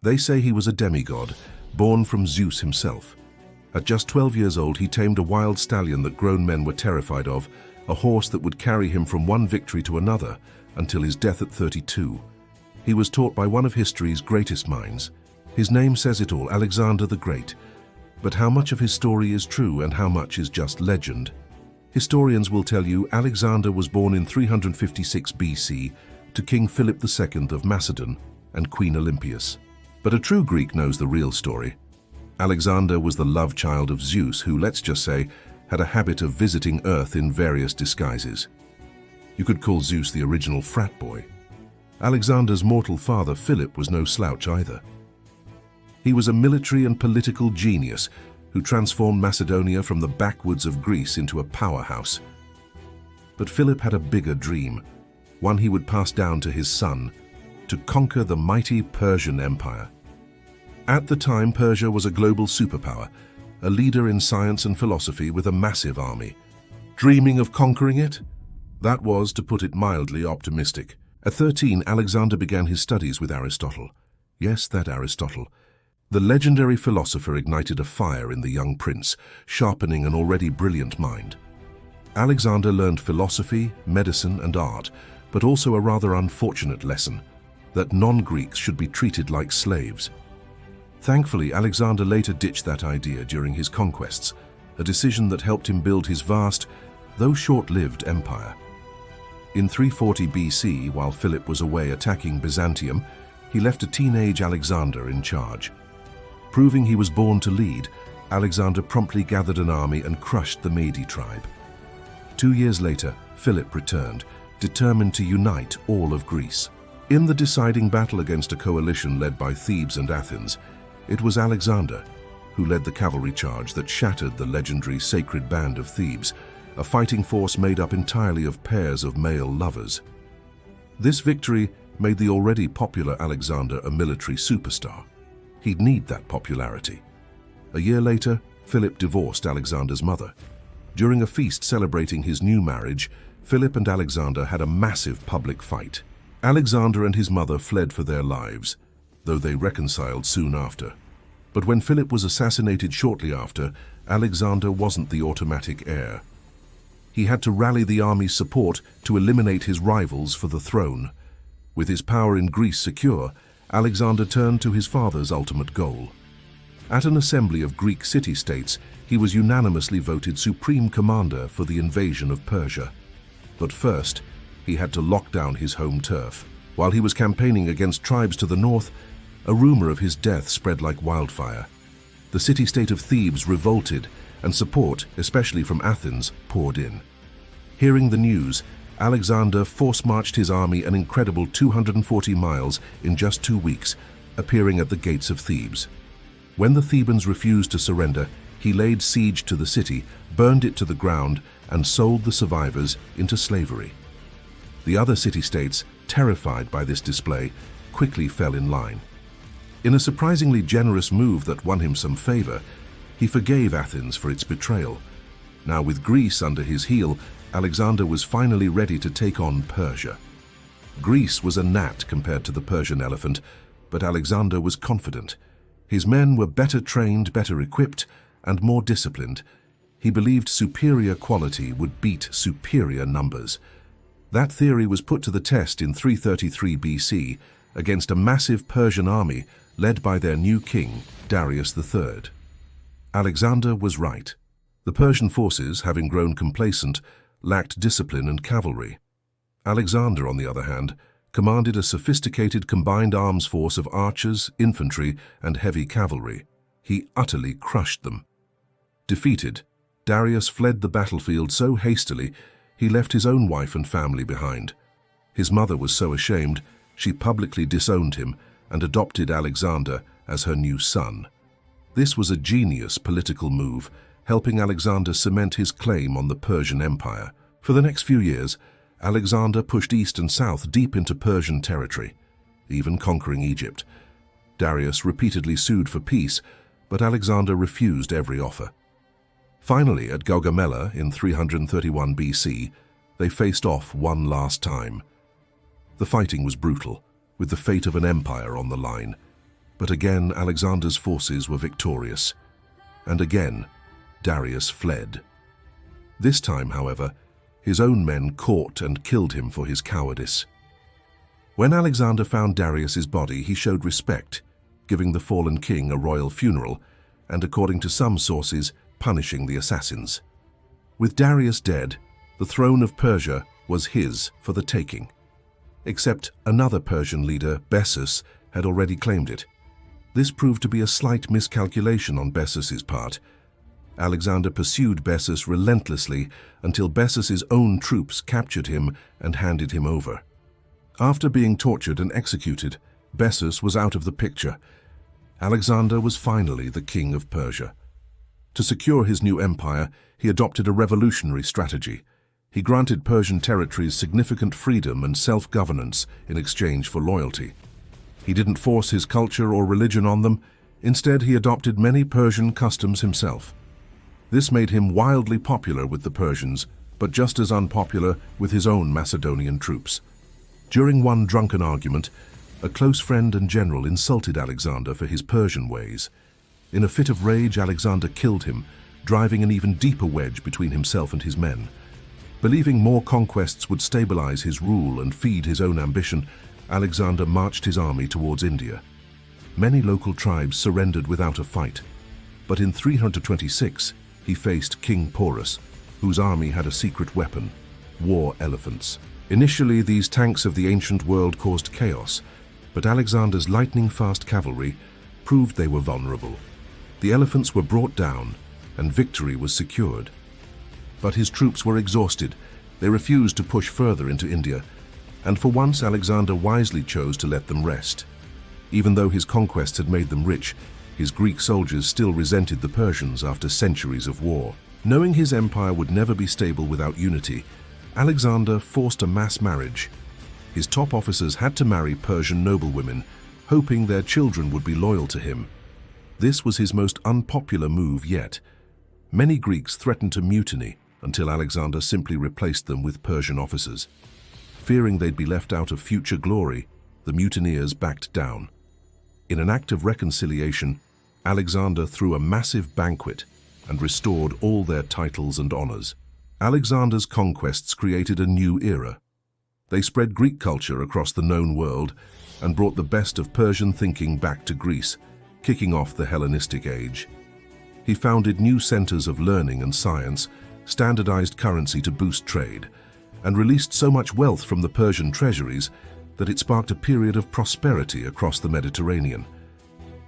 They say he was a demigod, born from Zeus himself. At just 12 years old, he tamed a wild stallion that grown men were terrified of, a horse that would carry him from one victory to another until his death at 32. He was taught by one of history's greatest minds. His name says it all, Alexander the Great. But how much of his story is true and how much is just legend? Historians will tell you Alexander was born in 356 BC to King Philip II of Macedon and Queen Olympias. But a true Greek knows the real story. Alexander was the love child of Zeus, who, let's just say, had a habit of visiting Earth in various disguises. You could call Zeus the original frat boy. Alexander's mortal father, Philip, was no slouch either. He was a military and political genius who transformed Macedonia from the backwoods of Greece into a powerhouse. But Philip had a bigger dream, one he would pass down to his son, to conquer the mighty Persian Empire. At the time, Persia was a global superpower, a leader in science and philosophy with a massive army. Dreaming of conquering it? That was, to put it mildly, optimistic. At 13, Alexander began his studies with Aristotle. Yes, that Aristotle. The legendary philosopher ignited a fire in the young prince, sharpening an already brilliant mind. Alexander learned philosophy, medicine, and art, but also a rather unfortunate lesson, that non-Greeks should be treated like slaves. Thankfully, Alexander later ditched that idea during his conquests, a decision that helped him build his vast, though short-lived empire. In 340 BC, while Philip was away attacking Byzantium, he left a teenage Alexander in charge. Proving he was born to lead, Alexander promptly gathered an army and crushed the Mede tribe. 2 years later, Philip returned, determined to unite all of Greece. In the deciding battle against a coalition led by Thebes and Athens, it was Alexander who led the cavalry charge that shattered the legendary sacred band of Thebes, a fighting force made up entirely of pairs of male lovers. This victory made the already popular Alexander a military superstar. He'd need that popularity. A year later, Philip divorced Alexander's mother. During a feast celebrating his new marriage, Philip and Alexander had a massive public fight. Alexander and his mother fled for their lives, though they reconciled soon after. But when Philip was assassinated shortly after, Alexander wasn't the automatic heir. He had to rally the army's support to eliminate his rivals for the throne. With his power in Greece secure, Alexander turned to his father's ultimate goal. At an assembly of Greek city-states, he was unanimously voted supreme commander for the invasion of Persia. But first, he had to lock down his home turf. While he was campaigning against tribes to the north, a rumor of his death spread like wildfire. The city-state of Thebes revolted, and support, especially from Athens, poured in. Hearing the news, Alexander force-marched his army an incredible 240 miles in just 2 weeks, appearing at the gates of Thebes. When the Thebans refused to surrender, he laid siege to the city, burned it to the ground, and sold the survivors into slavery. The other city-states, terrified by this display, quickly fell in line. In a surprisingly generous move that won him some favor, he forgave Athens for its betrayal. Now, with Greece under his heel, Alexander was finally ready to take on Persia. Greece was a gnat compared to the Persian elephant, but Alexander was confident. His men were better trained, better equipped, and more disciplined. He believed superior quality would beat superior numbers. That theory was put to the test in 333 BC against a massive Persian army led by their new king, Darius III. Alexander was right. The Persian forces, having grown complacent, lacked discipline and cavalry. Alexander, on the other hand, commanded a sophisticated combined arms force of archers, infantry, and heavy cavalry. He utterly crushed them. Defeated, Darius fled the battlefield so hastily he left his own wife and family behind. His mother was so ashamed, she publicly disowned him and adopted Alexander as her new son. This was a genius political move, helping Alexander cement his claim on the Persian Empire. For the next few years, Alexander pushed east and south deep into Persian territory, even conquering Egypt. Darius repeatedly sued for peace, but Alexander refused every offer. Finally, at Gaugamela in 331 BC, they faced off one last time. The fighting was brutal, with the fate of an empire on the line. But again, Alexander's forces were victorious. And again, Darius fled. This time, however, his own men caught and killed him for his cowardice. When Alexander found Darius's body, he showed respect, giving the fallen king a royal funeral, and according to some sources, punishing the assassins. With Darius dead, the throne of Persia was his for the taking. Except another Persian leader, Bessus, had already claimed it. This proved to be a slight miscalculation on Bessus's part. Alexander pursued Bessus relentlessly until Bessus's own troops captured him and handed him over. After being tortured and executed, Bessus was out of the picture. Alexander was finally the king of Persia. To secure his new empire, he adopted a revolutionary strategy. He granted Persian territories significant freedom and self-governance in exchange for loyalty. He didn't force his culture or religion on them. Instead, he adopted many Persian customs himself. This made him wildly popular with the Persians, but just as unpopular with his own Macedonian troops. During one drunken argument, a close friend and general insulted Alexander for his Persian ways. In a fit of rage, Alexander killed him, driving an even deeper wedge between himself and his men. Believing more conquests would stabilize his rule and feed his own ambition, Alexander marched his army towards India. Many local tribes surrendered without a fight, but in 326 he faced King Porus, whose army had a secret weapon, war elephants. Initially, these tanks of the ancient world caused chaos, but Alexander's lightning-fast cavalry proved they were vulnerable. The elephants were brought down, and victory was secured. But his troops were exhausted. They refused to push further into India, and for once Alexander wisely chose to let them rest. Even though his conquests had made them rich, his Greek soldiers still resented the Persians after centuries of war. Knowing his empire would never be stable without unity, Alexander forced a mass marriage. His top officers had to marry Persian noblewomen, hoping their children would be loyal to him. This was his most unpopular move yet. Many Greeks threatened to mutiny until Alexander simply replaced them with Persian officers. Fearing they'd be left out of future glory, the mutineers backed down. In an act of reconciliation, Alexander threw a massive banquet and restored all their titles and honors. Alexander's conquests created a new era. They spread Greek culture across the known world and brought the best of Persian thinking back to Greece, kicking off the Hellenistic Age. He founded new centers of learning and science, standardized currency to boost trade, and released so much wealth from the Persian treasuries that it sparked a period of prosperity across the Mediterranean.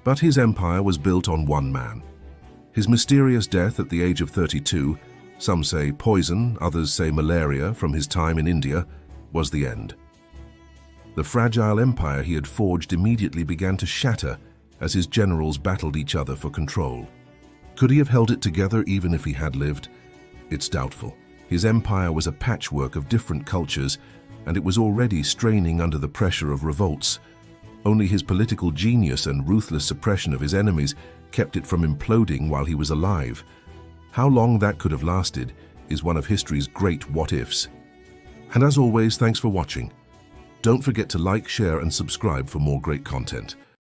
But his empire was built on one man. His mysterious death at the age of 32, some say poison, others say malaria from his time in India, was the end. The fragile empire he had forged immediately began to shatter as his generals battled each other for control. Could he have held it together even if he had lived? It's doubtful. His empire was a patchwork of different cultures, and it was already straining under the pressure of revolts. Only his political genius and ruthless suppression of his enemies kept it from imploding while he was alive. How long that could have lasted is one of history's great what-ifs. And as always, thanks for watching. Don't forget to like, share, and subscribe for more great content.